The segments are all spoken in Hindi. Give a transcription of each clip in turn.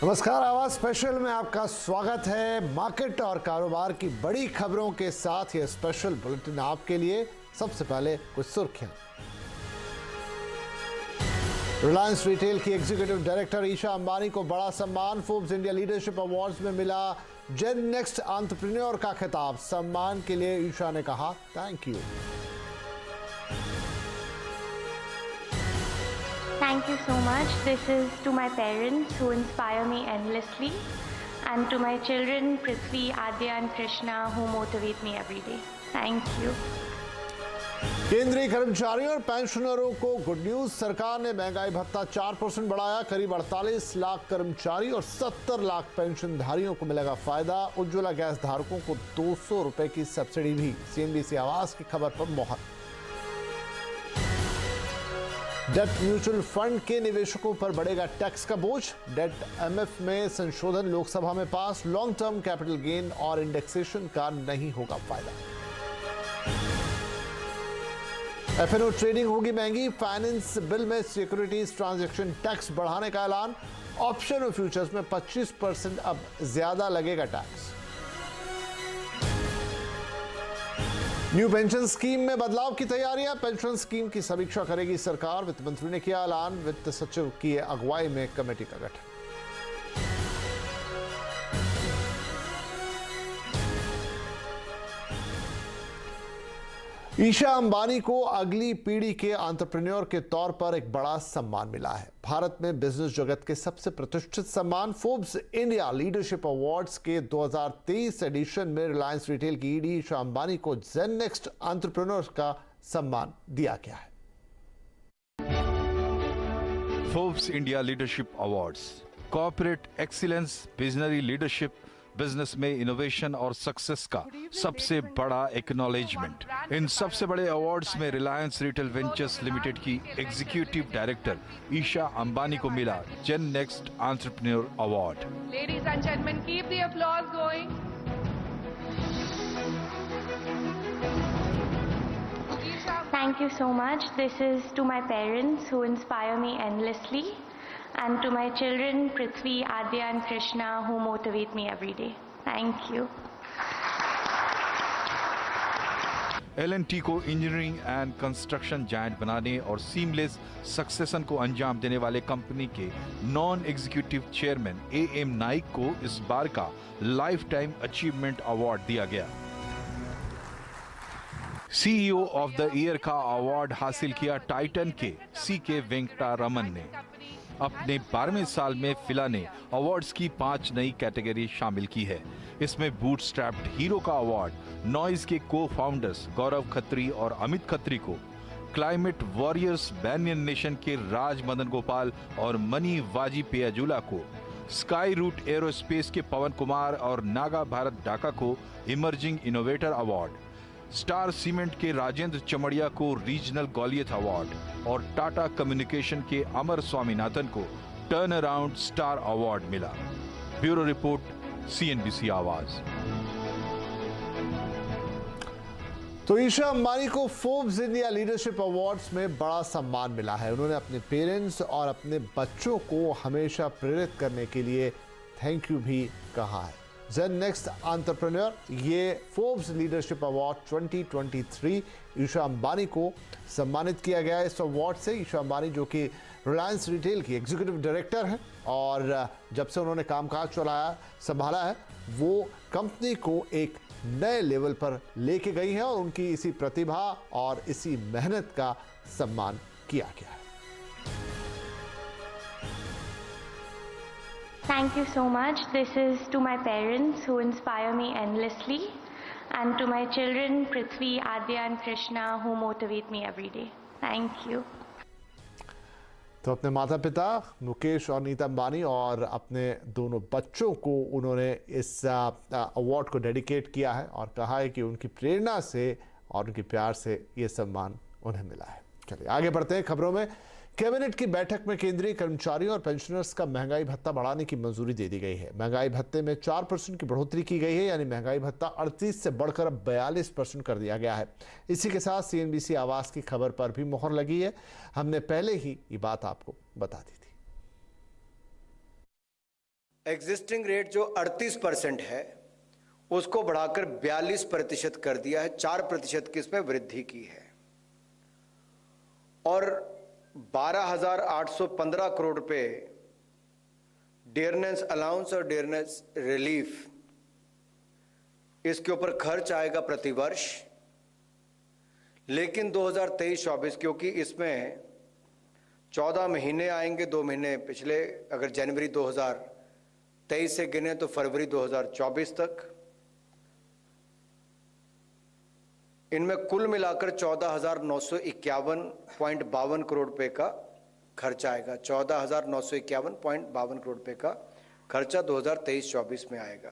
नमस्कार, आवाज स्पेशल में आपका स्वागत है। मार्केट और कारोबार की बड़ी खबरों के साथ ये स्पेशल बुलेटिन आपके लिए। सबसे पहले कुछ सुर्खियां। रिलायंस रिटेल की एग्जीक्यूटिव डायरेक्टर ईशा अंबानी को बड़ा सम्मान। फोर्ब्स इंडिया लीडरशिप अवार्ड्स में मिला जेन नेक्स्ट एंटरप्रेन्योर का खिताब। सम्मान के लिए ईशा ने कहा thank you. Thank you so much. This is to my parents who inspire me endlessly, and to my children Prithvi, Adya and Krishna who motivate me every day. Thank you. केंद्रीय कर्मचारियों और पेंशनरों को गुड न्यूज। सरकार ने महंगाई भत्ता 4% बढ़ाया। करीब 48 लाख कर्मचारी और 70 लाख पेंशनधारियों को मिलेगा फायदा। उज्ज्वला गैस धारकों को 200 रुपए की सब्सिडी भी। सीएनबीसी आवाज की खबर पर मोहर। डेट म्यूचुअल फंड के निवेशकों पर बढ़ेगा टैक्स का बोझ। डेट एमएफ में संशोधन लोकसभा में पास। लॉन्ग टर्म कैपिटल गेन और इंडेक्सेशन का नहीं होगा फायदा। एफएनओ ट्रेडिंग होगी महंगी। फाइनेंस बिल में सिक्योरिटीज ट्रांजैक्शन टैक्स बढ़ाने का ऐलान। ऑप्शन और फ्यूचर्स में 25% अब ज्यादा लगेगा टैक्स। न्यू पेंशन स्कीम में बदलाव की तैयारियां। पेंशन स्कीम की समीक्षा करेगी सरकार। वित्त मंत्री ने किया ऐलान। वित्त सचिव की अगुवाई में कमेटी का गठन। ईशा अंबानी को अगली पीढ़ी के एंटरप्रेन्योर के तौर पर एक बड़ा सम्मान मिला है। भारत में बिजनेस जगत के सबसे प्रतिष्ठित सम्मान फोर्ब्स इंडिया लीडरशिप अवार्ड्स के 2023 एडिशन में रिलायंस रिटेल की ईडी ईशा अंबानी को जेन नेक्स्ट एंटरप्रेन्योर का सम्मान दिया गया है। Forbes India leadership awards corporate excellence, visionary leadership, business में इनोवेशन और सक्सेस का सबसे बड़ा एक्नॉलेजमेंट। इन सबसे बड़े अवार्ड्स में रिलायंस रिटेल वेंचर्स लिमिटेड की एग्जीक्यूटिव डायरेक्टर ईशा अंबानी को मिला gen next entrepreneur award. Ladies and gentlemen, keep the applause going. Thank you so much. This is to my parents who inspire me endlessly, and to my children Prithvi, Adya and Krishna who motivate me every day. Thank you. L&T को इंजीनियरिंग एंड कंस्ट्रक्शन जायंट बनाने और सीमलेस सक्सेशन को अंजाम देने वाले कंपनी के non executive chairman am Naik को इस बार का लाइफ टाइम अचीवमेंट अवार्ड दिया गया। सीईओ ऑफ द ईयर का अवार्ड हासिल किया टाइटन के सीके वेंकटरमन ने। अपने 12वें साल में फिला ने अवार्ड्स की 5 नई कैटेगरी शामिल की है। इसमें बूटस्ट्रैप्ड हीरो का अवार्ड नॉइज के को फाउंडर्स गौरव खत्री और अमित खत्री को, क्लाइमेट वॉरियर्स बैनियन नेशन के राज मदन गोपाल और मनी वाजी पेयाजुला को, स्काई रूट एरोस्पेस के पवन कुमार और नागा भारत डाका को emerging innovator award, star cement के राजेंद्र चमड़िया को रीजनल गौलियत अवार्ड और टाटा कम्युनिकेशन के अमर स्वामीनाथन को टर्न अराउंड स्टार अवार्ड मिला। ब्यूरो रिपोर्ट, सीएनबीसी आवाज। तो ईशा अंबानी को फोर्ब्स इंडिया लीडरशिप अवार्ड्स में बड़ा सम्मान मिला है। उन्होंने अपने पेरेंट्स और अपने बच्चों को हमेशा प्रेरित करने के लिए थैंक यू भी कहा है। जेन नेक्स्ट एंटरप्रेन्योर, ये Forbes leadership award 2023 Isha Ambani को सम्मानित किया गया है। इस अवार्ड से ईशा अंबानी, जो कि रिलायंस रिटेल की एग्जीक्यूटिव डायरेक्टर हैं और जब से उन्होंने कामकाज संभाला है, वो कंपनी को एक नए लेवल पर लेके गई हैं और उनकी इसी प्रतिभा और इसी मेहनत का सम्मान किया गया है। Thank you so much. This is to my parents who inspire me endlessly, and to my children Prithvi, Adya and Krishna who motivate me every day. Thank you. तो अपने माता पिता मुकेश और नीता अंबानी और अपने दोनों बच्चों को उन्होंने इस अवार्ड को डेडिकेट किया है और कहा है कि उनकी प्रेरणा से और उनके प्यार से ये सम्मान उन्हें मिला है। चलिए आगे बढ़ते हैं खबरों में। कैबिनेट की बैठक में केंद्रीय कर्मचारियों और पेंशनर्स का महंगाई भत्ता बढ़ाने की मंजूरी दे दी गई है। महंगाई भत्ते में 4% की बढ़ोतरी की गई है, यानी महंगाई भत्ता 38 से बढ़कर अब 42% कर दिया गया है। इसी के साथ सीएनबीसी आवाज की खबर पर भी मोहर लगी है। हमने पहले ही ये बात आपको बता दी थी। एग्जिस्टिंग रेट जो 38% है उसको बढ़ाकर 42% कर दिया है, 4% की इसमें वृद्धि की है और 12,815 करोड़ रुपए डियरनेस अलाउंस और डियरनेस रिलीफ इसके ऊपर खर्च आएगा प्रतिवर्ष। लेकिन 2023-24 क्योंकि इसमें 14 महीने आएंगे, 2 महीने पिछले, अगर जनवरी 2023 से गिने तो फरवरी 2024 तक, इनमें कुल मिलाकर 14,951.52 करोड़ रुपए का खर्चा आएगा। 14,951.52 करोड़ रुपए का खर्चा 2023-24 में आएगा।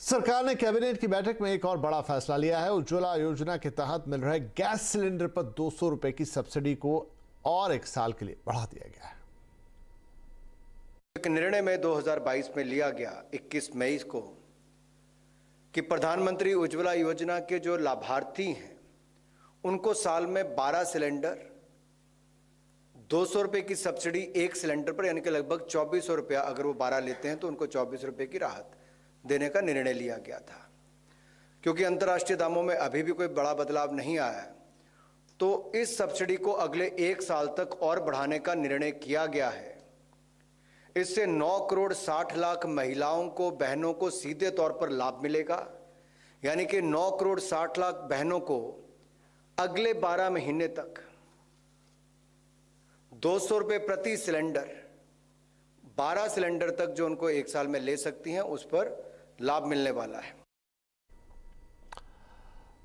सरकार ने कैबिनेट की बैठक में एक और बड़ा फैसला लिया है। उज्ज्वला योजना के तहत मिल रहे गैस सिलेंडर पर 200 रुपए की सब्सिडी को और 1 साल के लिए बढ़ा दिया गया है। एक निर्णय में 2022 में लिया गया 21 मई को कि प्रधानमंत्री उज्ज्वला योजना के जो लाभार्थी हैं उनको साल में 12 सिलेंडर 200 रुपए की सब्सिडी 1 सिलेंडर पर, यानी कि लगभग 2400 रुपया, अगर वो 12 लेते हैं तो उनको 24 रुपए की राहत देने का निर्णय लिया गया था। क्योंकि अंतर्राष्ट्रीय दामों में अभी भी कोई बड़ा बदलाव नहीं आया है, तो इस सब्सिडी को अगले 1 साल तक और बढ़ाने का निर्णय किया गया है। इससे 9 करोड़ 60 लाख महिलाओं को, बहनों को सीधे तौर पर लाभ मिलेगा, यानी कि 9 करोड़ 60 लाख बहनों को अगले 12 महीने तक 200 रुपए प्रति सिलेंडर, 12 सिलेंडर तक जो उनको 1 साल में ले सकती हैं, उस पर लाभ मिलने वाला है।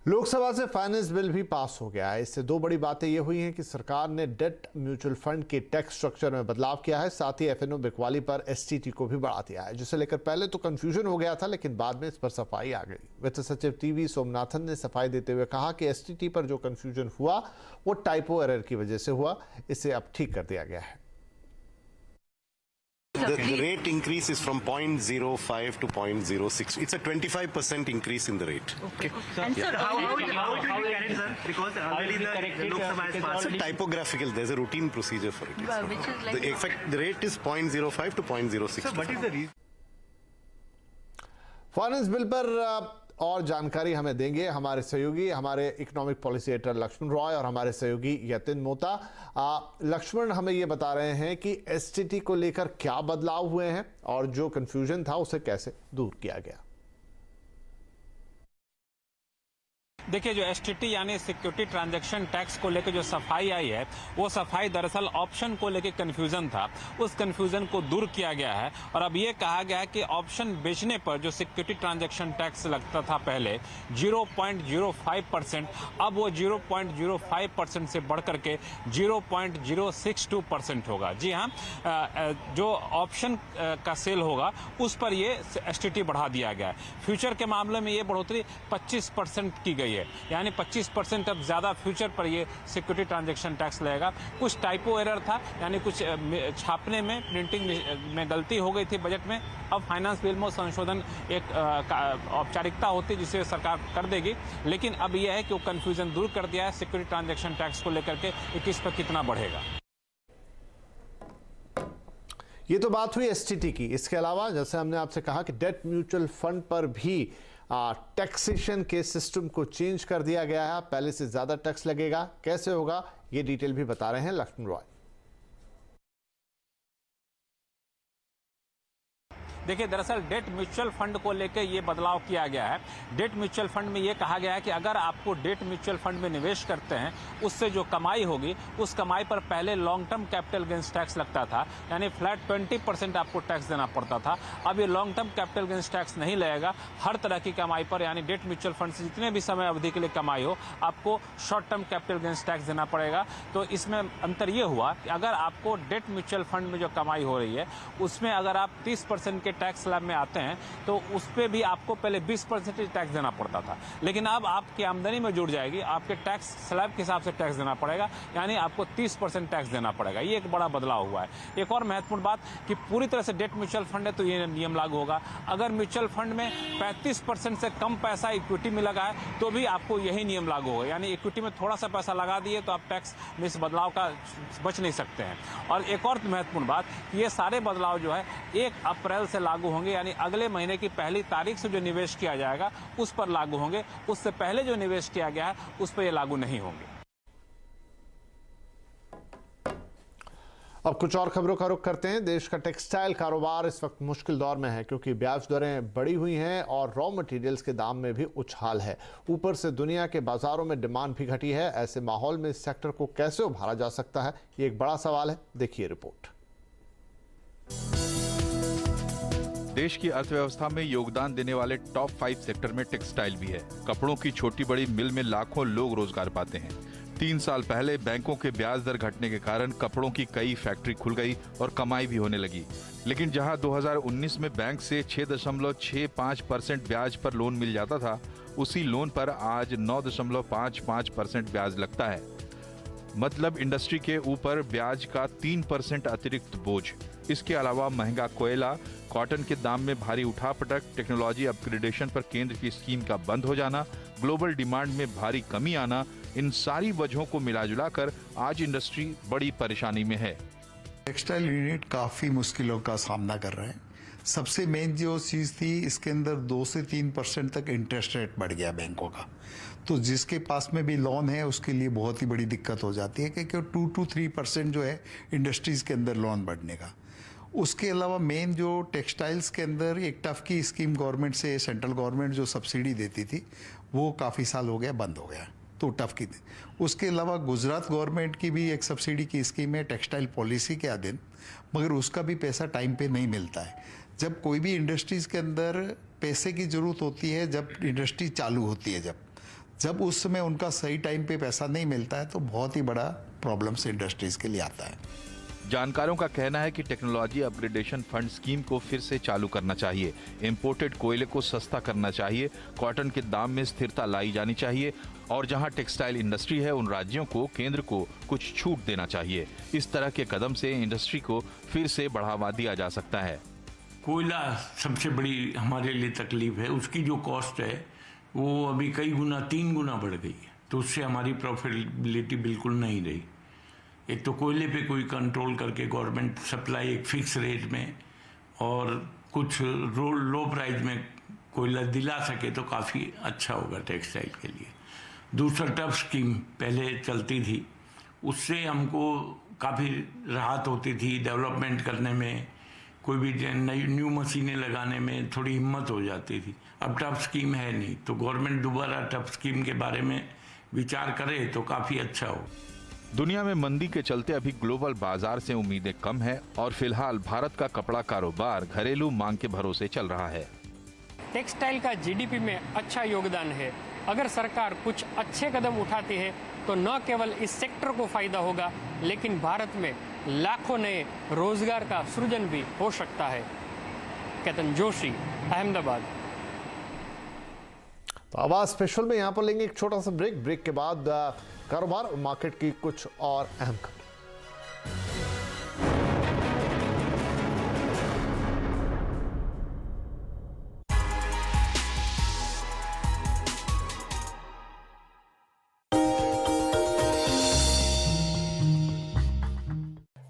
लोकसभा से फाइनेंस बिल भी पास हो गया है। इससे 2 बड़ी बातें ये हुई हैं कि सरकार ने डेट म्यूचुअल फंड के टैक्स स्ट्रक्चर में बदलाव किया है, साथ ही एफएनओ बिकवाली पर एसटीटी को भी बढ़ा दिया है, जिसे लेकर पहले तो कंफ्यूजन हो गया था, लेकिन बाद में इस पर सफाई आ गई। वित्त सचिव टीवी सोमनाथन ने सफाई देते हुए कहा कि एसटीटी पर जो कंफ्यूजन हुआ वो टाइपो एरर की वजह से हुआ, इसे अब ठीक कर दिया गया है। The rate increase is from 0.05 to 0.06. It's a 25% increase in the rate. Okay. And sir, how it will be carried, sir? Because already the Lok Sabha has passed. It's a typographical. There's a routine procedure for it. Which is like... In fact, the rate is 0.05 to 0.06. Sir, what is the reason? Finance bill पर और जानकारी हमें देंगे हमारे सहयोगी, हमारे economic policy editor Lakshman Roy और हमारे सहयोगी यतिन मोता। लक्ष्मण हमें ये बता रहे हैं कि एसटीटी को लेकर क्या बदलाव हुए हैं और जो कंफ्यूजन था उसे कैसे दूर किया गया। देखिए, जो एसटीटी यानी सिक्योरिटी ट्रांजैक्शन टैक्स को लेकर जो सफाई आई है, वो सफाई दरअसल ऑप्शन को लेकर कंफ्यूजन था, उस कंफ्यूजन को दूर किया गया है और अब ये कहा गया है कि ऑप्शन बेचने पर जो सिक्योरिटी ट्रांजैक्शन टैक्स लगता था पहले 0.05%, अब वो 0.05% से बढ़ करके 0.062% होगा। जी हाँ, जो ऑप्शन का सेल होगा उस पर ये एसटीटी बढ़ा दिया गया है। फ्यूचर के मामले में ये बढ़ोतरी 25% की गई है, यानी 25% अब ज्यादा फ्यूचर पर ये सिक्योरिटी ट्रांजैक्शन टैक्स लगेगा। कुछ टाइपो एरर था, यानी कुछ छापने में, प्रिंटिंग में गलती हो गई थी बजट में। अब फाइनेंस बिल में संशोधन एक औपचारिकता होती जिसे सरकार कर देगी, लेकिन अब यह है कि वो कंफ्यूजन दूर कर दिया है सिक्योरिटी ट्रांजैक्शन टैक्स को लेकर के किस पर कितना बढ़ेगा। ये तो बात हुई एसटीटी की। इसके अलावा जैसे हमने आपसे कहा कि डेट म्यूचुअल फंड पर भी टैक्सेशन के सिस्टम को चेंज कर दिया गया है। पहले से ज्यादा टैक्स लगेगा, कैसे होगा ये डिटेल भी बता रहे हैं लक्ष्मण रॉय। देखिए, दरअसल डेट म्यूचुअल फंड को लेकर ये बदलाव किया गया है। डेट म्यूचुअल फंड में ये कहा गया है कि अगर आपको डेट म्यूचुअल फंड में निवेश करते हैं, उससे जो कमाई होगी उस कमाई पर पहले long term capital gains tax लगता था, यानी फ्लैट 20% आपको टैक्स देना पड़ता था। अब ये long term capital gains tax नहीं लगेगा। हर तरह की कमाई पर, यानी डेट म्यूचुअल फंड से जितने भी समय अवधि के लिए कमाई हो, आपको short term capital gains tax देना पड़ेगा। तो इसमें अंतर ये हुआ कि अगर आपको डेट म्यूचुअल फंड में जो कमाई हो रही है उसमें अगर आप 30% के टैक्स स्लैब में आते हैं तो उस पर भी आपको पहले 20% टैक्स देना पड़ता था, लेकिन अब आपकी आमदनी में जुड़ जाएगी, आपके टैक्स स्लैब के हिसाब से टैक्स देना पड़ेगा, यानी आपको 30% टैक्स देना पड़ेगा। ये एक बड़ा बदलाव हुआ है। एक और महत्वपूर्ण बात कि पूरी तरह से डेट म्यूचुअल फंड है तो ये नियम लागू होगा। अगर म्यूचुअल फंड में 35% से कम पैसा इक्विटी में लगा है तो भी आपको यही नियम लागू होगा, यानी इक्विटी में थोड़ा सा पैसा लगा दिए तो आप टैक्स में इस बदलाव का बच नहीं सकते हैं। और एक और महत्वपूर्ण बात, ये सारे बदलाव जो है 1 अप्रैल से लागू होंगे, यानी अगले महीने की पहली तारीख से जो निवेश किया जाएगा उस पर लागू होंगे। उससे पहले जो निवेश किया गया है उस पर ये लागू नहीं होंगे। अब कुछ और खबरों का रुख करते हैं। देश का टेक्सटाइल कारोबार इस वक्त मुश्किल दौर में है क्योंकि ब्याज दरें बढ़ी हुई हैं और रॉ मटेरियल्स के दाम में भी उछाल है। ऊपर से दुनिया के बाजारों में डिमांड भी घटी है। ऐसे माहौल में इस सेक्टर को कैसे उभारा जा सकता है, ये एक बड़ा सवाल है। देखिए रिपोर्ट। देश की अर्थव्यवस्था में योगदान देने वाले टॉप 5 सेक्टर में टेक्सटाइल भी है। कपड़ों की छोटी बड़ी मिल में लाखों लोग रोजगार पाते हैं। 3 साल पहले बैंकों के ब्याज दर घटने के कारण कपड़ों की कई फैक्ट्री खुल गई और कमाई भी होने लगी। लेकिन जहां 2019 में बैंक से 6.65% ब्याज पर लोन मिल जाता था, उसी लोन पर आज 9.55% ब्याज लगता है। मतलब इंडस्ट्री के ऊपर ब्याज का 3% अतिरिक्त बोझ। इसके अलावा महंगा कोयला, कॉटन के दाम में भारी उठापटक, टेक्नोलॉजी अपग्रेडेशन पर केंद्र की स्कीम का बंद हो जाना, ग्लोबल डिमांड में भारी कमी आना, इन सारी वजहों को मिला-जुला कर आज इंडस्ट्री बड़ी परेशानी में है। टेक्सटाइल यूनिट काफ़ी मुश्किलों का सामना कर रहे हैं। सबसे मेन जो चीज़ थी, इसके अंदर 2 से 3% तक इंटरेस्ट रेट बढ़ गया बैंकों का। तो जिसके पास में भी लोन है उसके लिए बहुत ही बड़ी दिक्कत हो जाती है क्योंकि 2 to 3% जो है इंडस्ट्रीज़ के अंदर लोन बढ़ने का। उसके अलावा मेन जो टेक्सटाइल्स के अंदर एक टफ की स्कीम गवर्नमेंट से, सेंट्रल गवर्नमेंट जो सब्सिडी देती थी वो काफ़ी साल हो गया बंद हो गया, तो टफ की थी। उसके अलावा गुजरात गवर्नमेंट की भी एक सब्सिडी की स्कीम है टेक्सटाइल पॉलिसी के अधीन, मगर उसका भी पैसा टाइम पे नहीं मिलता है। जब कोई भी इंडस्ट्रीज़ के अंदर पैसे की ज़रूरत होती है, जब इंडस्ट्री चालू होती है, जब उस समय उनका सही टाइम पे पैसा नहीं मिलता है तो बहुत ही बड़ा प्रॉब्लम्स इंडस्ट्रीज़ के लिए आता है। जानकारों का कहना है कि टेक्नोलॉजी अपग्रेडेशन फंड स्कीम को फिर से चालू करना चाहिए, इंपोर्टेड कोयले को सस्ता करना चाहिए, कॉटन के दाम में स्थिरता लाई जानी चाहिए और जहां टेक्सटाइल इंडस्ट्री है उन राज्यों को केंद्र को कुछ छूट देना चाहिए। इस तरह के कदम से इंडस्ट्री को फिर से बढ़ावा दिया जा सकता है। कोयला सबसे बड़ी हमारे लिए तकलीफ है। उसकी जो कॉस्ट है वो अभी कई गुना, 3 गुना बढ़ गई है, तो उससे हमारी प्रॉफिटेबिलिटी बिल्कुल नहीं रही। एक तो कोयले पे कोई कंट्रोल करके गवर्नमेंट सप्लाई एक फिक्स रेट में और कुछ लो प्राइस में कोयला दिला सके तो काफ़ी अच्छा होगा टेक्सटाइल के लिए। दूसरा टफ स्कीम पहले चलती थी, उससे हमको काफ़ी राहत होती थी, डेवलपमेंट करने में, कोई भी न्यू मशीनें लगाने में थोड़ी हिम्मत हो जाती थी। अब टफ स्कीम है नहीं, तो गवर्नमेंट दोबारा टफ स्कीम के बारे में विचार करे तो काफ़ी अच्छा हो। दुनिया में मंदी के चलते अभी ग्लोबल बाजार से उम्मीदें कम है और फिलहाल भारत का कपड़ा कारोबार घरेलू मांग के भरोसे चल रहा है। टेक्सटाइल का जीडीपी में अच्छा योगदान है। अगर सरकार कुछ अच्छे कदम उठाती है तो न केवल इस सेक्टर को फायदा होगा, लेकिन भारत में लाखों नए रोजगार का सृजन भी हो सकता है। केतन जोशी, अहमदाबाद। तो आवाज स्पेशल में यहाँ पर लेंगे एक छोटा सा ब्रेक के बाद कारोबार और मार्केट की कुछ और अहम खबर।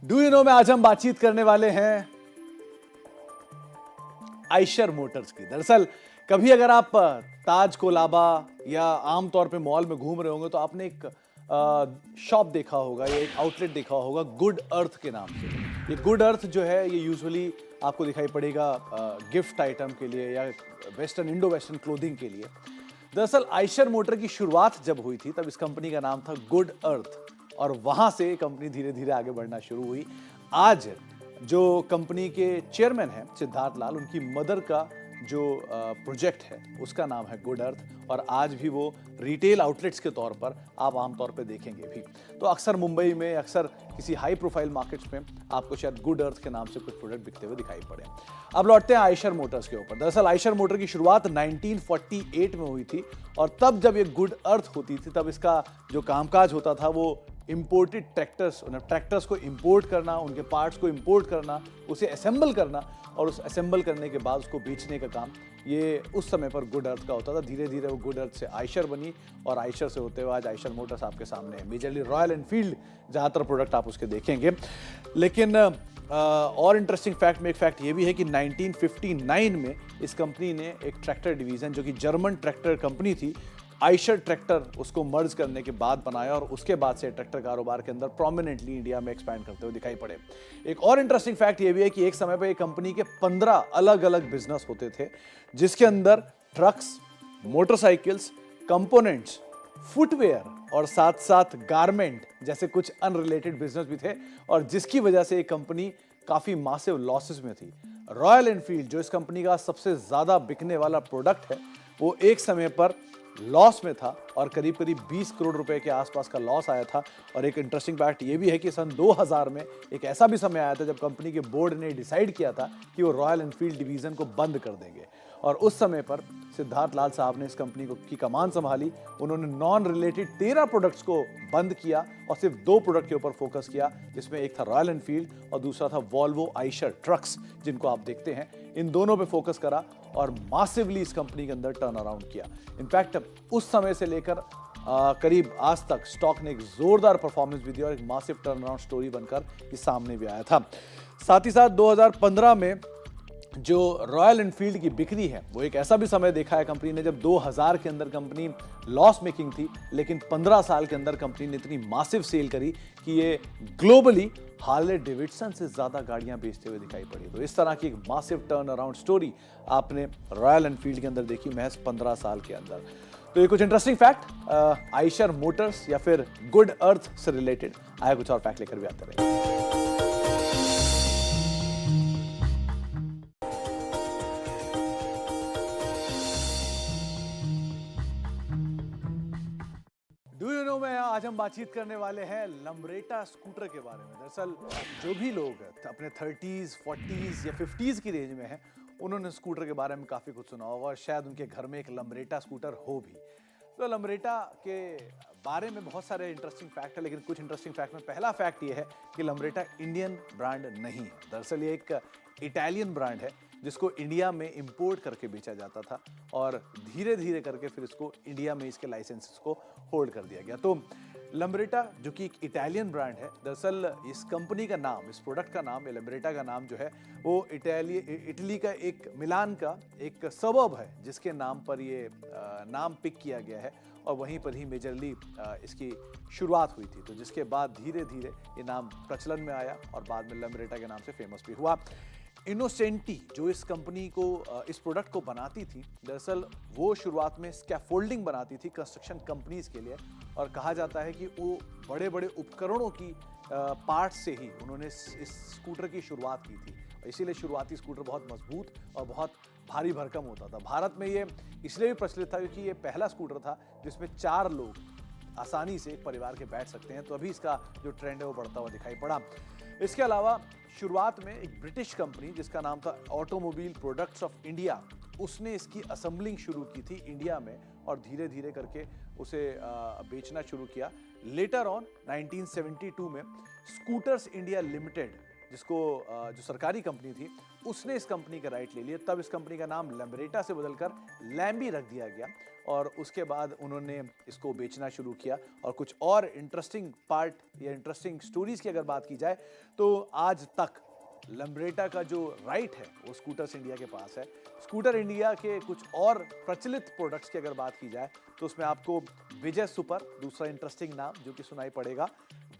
डू यू नो में आज हम बातचीत करने वाले हैं आइशर मोटर्स की। दरअसल कभी अगर आप ताज कोलाबा या आमतौर पे मॉल में घूम रहे होंगे तो आपने एक शॉप देखा होगा या एक आउटलेट देखा होगा गुड अर्थ के नाम से। ये गुड अर्थ जो है ये यूजुअली आपको दिखाई पड़ेगा गिफ्ट आइटम के लिए या वेस्टर्न, इंडो वेस्टर्न क्लोथिंग के लिए। दरअसल आइशर मोटर की शुरुआत जब हुई थी तब इस कंपनी का नाम था गुड अर्थ और वहां से कंपनी धीरे धीरे आगे बढ़ना शुरू हुई। आज जो कंपनी के चेयरमैन हैं सिद्धार्थ लाल, उनकी मदर का जो प्रोजेक्ट है उसका नाम है गुड अर्थ, और आज भी वो रिटेल आउटलेट्स के तौर पर आप आमतौर पे देखेंगे भी। तो अक्सर मुंबई में, अक्सर किसी हाई प्रोफाइल मार्केट्स में आपको शायद गुड अर्थ के नाम से कुछ प्रोडक्ट बिकते हुए दिखाई पड़े। अब लौटते हैं आयशर मोटर्स के ऊपर। दरअसल आयशर मोटर की शुरुआत 1948 में हुई थी, और तब जब ये गुड अर्थ होती थी तब इसका जो कामकाज होता था वो इंपोर्टेड ट्रैक्टर्स को इंपोर्ट करना, उनके पार्ट्स को इंपोर्ट करना, उसे असेंबल करना, और उस असेंबल करने के बाद उसको बेचने का काम ये उस समय पर गुड अर्थ का होता था। धीरे धीरे वो गुड अर्थ से आयशर बनी, और आयशर से होते हुए आज आयशर मोटर्स आपके सामने है। मेजरली रॉयल एनफील्ड ज़्यादातर प्रोडक्ट आप उसके देखेंगे। लेकिन और इंटरेस्टिंग फैक्ट में एक फैक्ट ये भी है कि 1959 में इस कंपनी ने एक ट्रैक्टर डिवीज़न, जो कि जर्मन ट्रैक्टर कंपनी थी, आयशर ट्रैक्टर, उसको मर्ज करने के बाद बनाया, और उसके बाद से ट्रैक्टर कारोबार के अंदर प्रोमिनेंटली इंडिया में एक्सपैंड करते हुए दिखाई पड़े। एक और इंटरेस्टिंग फैक्ट ये भी है कि एक समय पर एक कंपनी के 15 अलग अलग बिजनेस होते थे, जिसके अंदर ट्रक्स, मोटरसाइकिल्स, कंपोनेंट्स, फुटवेयर और साथ साथ गारमेंट जैसे कुछ अनरिलेटेड बिजनेस भी थे, और जिसकी वजह से ये कंपनी काफ़ी मासिव लॉसेस में थी। रॉयल एनफील्ड, जो इस कंपनी का सबसे ज़्यादा बिकने वाला प्रोडक्ट है, वो एक समय पर लॉस में था, और करीब करीब 20 करोड़ रुपए के आसपास का लॉस आया था। और एक इंटरेस्टिंग फैक्ट ये भी है कि सन 2000 में एक ऐसा भी समय आया था जब कंपनी के बोर्ड ने डिसाइड किया था कि वो रॉयल एनफील्ड डिवीज़न को बंद कर देंगे, और उस समय पर सिद्धार्थ लाल साहब ने इस कंपनी की कमान संभाली। उन्होंने नॉन रिलेटेड 13 प्रोडक्ट्स को बंद किया और सिर्फ 2 प्रोडक्ट के ऊपर फोकस किया, जिसमें एक था रॉयल एनफील्ड और दूसरा था वॉल्वो आयशर ट्रक्स, जिनको आप देखते हैं। इन दोनों पे फोकस करा और मासिवली इस कंपनी के अंदर टर्न अराउंड किया। इनफैक्ट उस समय से लेकर करीब आज तक स्टॉक ने एक जोरदार परफॉर्मेंस भी दी, और एक मासिव टर्न अराउंड स्टोरी बनकर इस सामने भी आया था। साथ ही साथ 2015 में जो रॉयल एनफील्ड की बिक्री है, वो एक ऐसा भी समय देखा है कंपनी ने जब 2000 के अंदर कंपनी लॉस मेकिंग थी, लेकिन 15 साल के अंदर कंपनी ने इतनी मासिव सेल करी कि ये ग्लोबली हार्ले डेविडसन से ज़्यादा गाड़ियां बेचते हुए दिखाई पड़ी। तो इस तरह की एक मासिव टर्न अराउंड स्टोरी आपने रॉयल एनफील्ड के अंदर देखी महज 15 साल के अंदर। तो ये कुछ इंटरेस्टिंग फैक्ट आयशर मोटर्स या फिर गुड अर्थ से रिलेटेड। आया कुछ और फैक्ट लेकर भी आते रहे। आज हम बातचीत करने वाले हैं लम्ब्रेटा स्कूटर के बारे में। दरअसल जो भी लोग अपने 30s, 40s या 50s की रेंज में हैं, उन्होंने स्कूटर के बारे में काफ़ी कुछ सुना होगा, और शायद उनके घर में एक लम्ब्रेटा स्कूटर हो भी। तो लम्ब्रेटा के बारे में बहुत सारे इंटरेस्टिंग फैक्ट है, लेकिन कुछ इंटरेस्टिंग फैक्ट में पहला फैक्ट ये है कि लम्ब्रेटा इंडियन ब्रांड नहीं है। दरअसल ये एक इटालियन ब्रांड है जिसको इंडिया में इंपोर्ट करके बेचा जाता था, और धीरे धीरे करके फिर इसको इंडिया में इसके लाइसेंसेस को होल्ड कर दिया गया। तो लम्ब्रेटा जो कि एक इटालियन ब्रांड है, दरअसल इस कंपनी का नाम, इस प्रोडक्ट का नाम, लम्ब्रेटा का नाम जो है वो इटली का एक मिलान का एक सबब है, जिसके नाम पर ये नाम पिक किया गया है, और वहीं पर ही मेजरली इसकी शुरुआत हुई थी। तो जिसके बाद धीरे धीरे ये नाम प्रचलन में आया और बाद में लम्ब्रेटा के नाम से फेमस भी हुआ। इनोसेंटी जो इस कंपनी को, इस प्रोडक्ट को बनाती थी, दरअसल वो शुरुआत में स्कैफोल्डिंग बनाती थी कंस्ट्रक्शन कंपनीज के लिए, और कहा जाता है कि वो बड़े बड़े उपकरणों की पार्ट्स से ही उन्होंने इस स्कूटर की शुरुआत की थी, और इसीलिए शुरुआती स्कूटर बहुत मजबूत और बहुत भारी भरकम होता था। भारत में ये इसलिए भी प्रचलित था क्योंकि ये पहला स्कूटर था जिसमें 4 लोग आसानी से एक परिवार के बैठ सकते हैं, तो अभी इसका जो ट्रेंड है वो बढ़ता हुआ दिखाई पड़ा। इसके अलावा शुरुआत में एक ब्रिटिश कंपनी जिसका नाम था ऑटोमोबाइल प्रोडक्ट्स ऑफ इंडिया, उसने इसकी असेंबलिंग शुरू की थी इंडिया में, और धीरे धीरे करके उसे बेचना शुरू किया। लेटर ऑन 1972 में स्कूटर्स इंडिया लिमिटेड, जिसको जो सरकारी कंपनी थी, उसने इस कंपनी का राइट ले लिया। तब इस कंपनी का नाम लम्ब्रेटा से बदलकर लैम्बी रख दिया गया, और उसके बाद उन्होंने इसको बेचना शुरू किया। और कुछ और इंटरेस्टिंग पार्ट या इंटरेस्टिंग स्टोरीज की अगर बात की जाए तो आज तक लम्ब्रेटा का जो राइट है वो स्कूटर्स इंडिया के पास है। स्कूटर इंडिया के कुछ और प्रचलित प्रोडक्ट्स की अगर बात की जाए तो उसमें आपको विजय सुपर, दूसरा इंटरेस्टिंग नाम जो कि सुनाई पड़ेगा,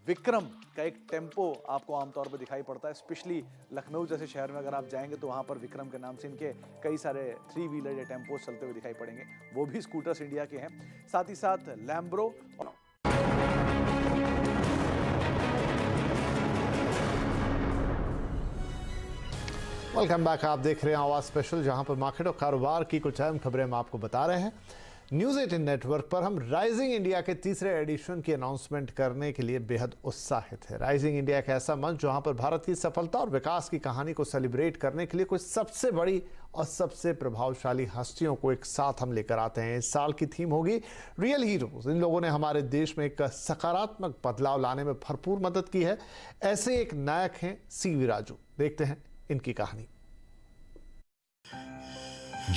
विक्रम का एक टेम्पो आपको आमतौर पर दिखाई पड़ता है, स्पेशली लखनऊ जैसे शहर में अगर आप जाएंगे तो वहाँ पर विक्रम के नाम से इनके कई सारे 3 व्हीलर या टेम्पोज चलते हुए दिखाई पड़ेंगे, वो भी स्कूटर्स इंडिया के हैं। साथ ही साथ लैम्ब्रो वेलकम बैक। आप देख रहे हैं आवाज स्पेशल, जहां पर मार्केट और कारोबार की कुछ अहम खबरें हम आपको बता रहे हैं। न्यूज़ 18 नेटवर्क पर हम राइजिंग इंडिया के तीसरे एडिशन की अनाउंसमेंट करने के लिए बेहद उत्साहित है। राइजिंग इंडिया एक ऐसा मंच जहां पर भारत की सफलता और विकास की कहानी को सेलिब्रेट करने के लिए कुछ सबसे बड़ी और सबसे प्रभावशाली हस्तियों को एक साथ हम लेकर आते हैं। इस साल की थीम होगी रियल हीरोज। इन लोगों ने हमारे देश में एक सकारात्मक बदलाव लाने में भरपूर मदद की है। ऐसे एक नायक हैं सीवी राजू। देखते हैं इनकी कहानी।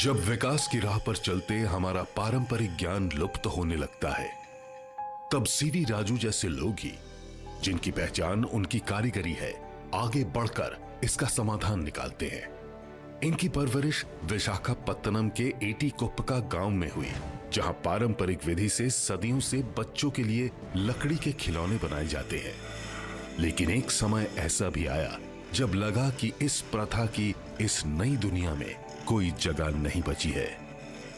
जब विकास की राह पर चलते हमारा पारंपरिक ज्ञान लुप्त होने लगता है, तब सीवी राजू जैसे लोग ही, जिनकी पहचान उनकी कारीगरी है, आगे बढ़कर इसका समाधान निकालते हैं। इनकी परवरिश विशाखापत्तनम के एटीकोप्पका गांव में हुई, जहां पारंपरिक विधि से सदियों से बच्चों के लिए लकड़ी के खिलौने बनाए जाते हैं। लेकिन एक समय ऐसा भी आया जब लगा कि इस प्रथा की इस नई दुनिया में कोई जगह नहीं बची है।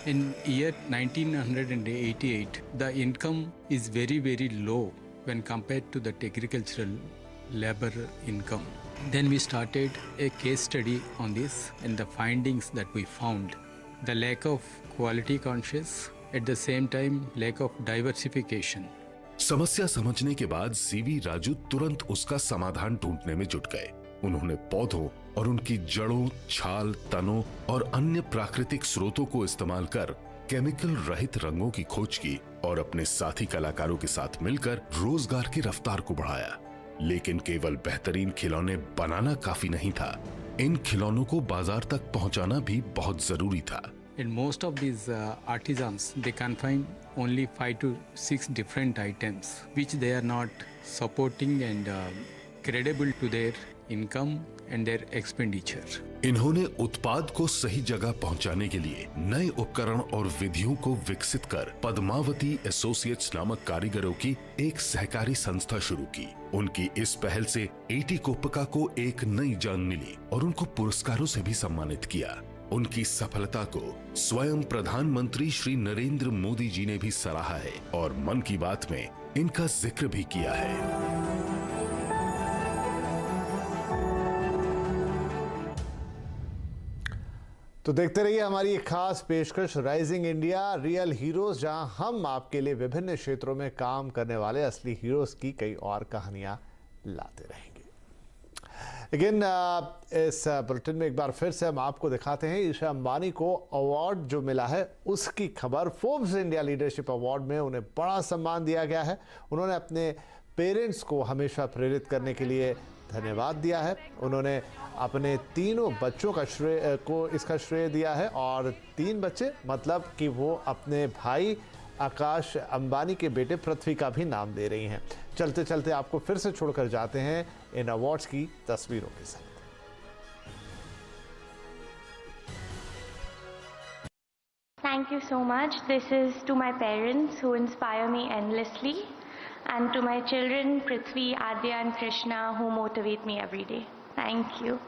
In year 1988, the income is very, very low when compared to the agricultural labor income. Then we started a case study on this, and the findings that we found, the lack of quality conscious, at the same time lack of diversification. समस्या समझने के बाद सीवी राजू तुरंत उसका समाधान ढूंढने में जुट गए। उन्होंने पौधों और उनकी जड़ों, छाल, तनों और अन्य प्राकृतिक स्रोतों को इस्तेमाल कर केमिकल रहित रंगों की खोज की और अपने साथी कलाकारों के साथ मिलकर रोजगार की रफ्तार को बढ़ाया। लेकिन केवल बेहतरीन खिलौने बनाना काफी नहीं था, इन खिलौनों को बाजार तक पहुंचाना भी बहुत जरूरी था। And most of these artisans, they confine only 5 to 6 different items, which they are not supporting and credible to their income and their expenditure. इन्होंने उत्पाद को सही जगह पहुंचाने के लिए नए उपकरण और विधियों को विकसित कर पद्मावती एसोसिएट्स नामक कारीगरों की एक सहकारी संस्था शुरू की। उनकी इस पहल से एटीकोप्पका को एक नई जान मिली और उनको पुरस्कारों से भी सम्मानित किया। उनकी सफलता को स्वयं प्रधानमंत्री श्री नरेंद्र मोदी जी ने भी सराहा है और मन की बात में इनका जिक्र भी किया है। तो देखते रहिए हमारी एक खास पेशकश राइजिंग इंडिया रियल हीरोज, जहां हम आपके लिए विभिन्न क्षेत्रों में काम करने वाले असली हीरोज की कई और कहानियां लाते रहेंगे। लेकिन इस बुलेटिन में एक बार फिर से हम आपको दिखाते हैं ईशा अंबानी को अवार्ड जो मिला है उसकी खबर। फोर्ब्स इंडिया लीडरशिप अवार्ड में उन्हें बड़ा सम्मान दिया गया है। उन्होंने अपने पेरेंट्स को हमेशा प्रेरित करने के लिए धन्यवाद दिया है। उन्होंने अपने तीनों बच्चों का इसका श्रेय दिया है और 3 बच्चे मतलब कि वो अपने भाई आकाश अंबानी के बेटे पृथ्वी का भी नाम दे रही हैं। चलते चलते आपको फिर से छोड़कर जाते हैं इन अवार्ड्स की तस्वीरों के साथ। Thank you so much. This is to my parents who inspire me endlessly, and to my children Prithvi, Adya and Krishna who motivate me every day. Thank you.